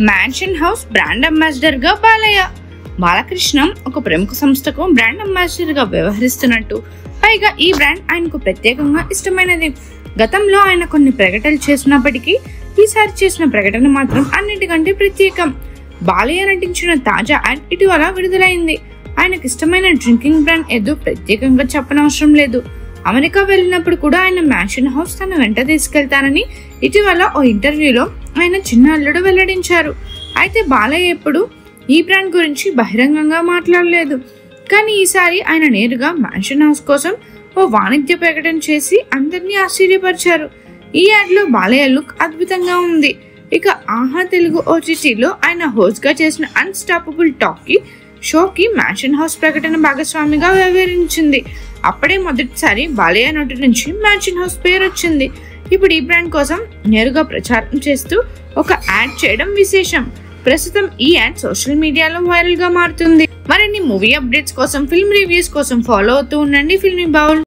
Mansion house brand ambassador గా బాలయ్య. బాలకృష్ణ ఒక ప్రముఖ సంస్థకు బ్రాండ్ అంబాసిడర్ గా వ్యవహరిస్తున్నట్టు, పైగా ఈ బ్రాండ్ ఆయనకు ప్రత్యేకంగా ఇష్టమైనది. గతంలో ఆయన కొన్ని ప్రకటనలు చేసినప్పటికీ ఈసారి చేసిన ప్రకటన మాత్రం అన్నిటికంటే ప్రత్యేకం. బాలయ్య నటించిన తాజా యాడ్ ఇటీవల విడుదలైంది. ఆయనకు ఇష్టమైన డ్రింకింగ్ బ్రాండ్ ఏదో ప్రత్యేకంగా చెప్పనవసరం లేదు. అమెరికా వెళ్ళినప్పుడు కూడా ఆయన మ్యాన్షన్ హౌస్ తన వెంట తీసుకెళ్తానని ఇటీవల ఓ ఇంటర్వ్యూలో ఆయన చిన్న అల్లుడు వెల్లడించారు. అయితే బాలయ్య ఎప్పుడు ఈ బ్రాండ్ గురించి బహిరంగంగా మాట్లాడలేదు. కానీ ఈసారి ఆయన నేరుగా మ్యాన్షన్ హౌస్ కోసం ఓ వాణిజ్య ప్రకటన చేసి అందరినీ ఆశ్చర్యపరిచారు. ఈ యాడ్ లో బాలయ్య లుక్ అద్భుతంగా ఉంది. ఇక ఆహా తెలుగు ఓటీటీలో ఆయన హోస్ట్ గా చేసిన అన్స్టాపబుల్ టాకీ షోకి మ్యాన్షన్ హౌస్ ప్రకటన భాగస్వామిగా వ్యవహరించింది. అప్పుడే మొదటిసారి బాలయ్య నోటి నుంచి మ్యాన్షన్ హౌస్ పేరు వచ్చింది. ఇప్పుడు ఈ బ్రాండ్ కోసం నేరుగా ప్రచారం చేస్తూ ఒక యాడ్ చేయడం విశేషం. ప్రస్తుతం ఈ యాడ్ సోషల్ మీడియాలో వైరల్ గా మారుతుంది. మరిన్ని మూవీ అప్డేట్స్ కోసం, ఫిల్మ్ రివ్యూస్ కోసం ఫాలో అవుతూ ఉండండి ఫిల్మీ బౌల్.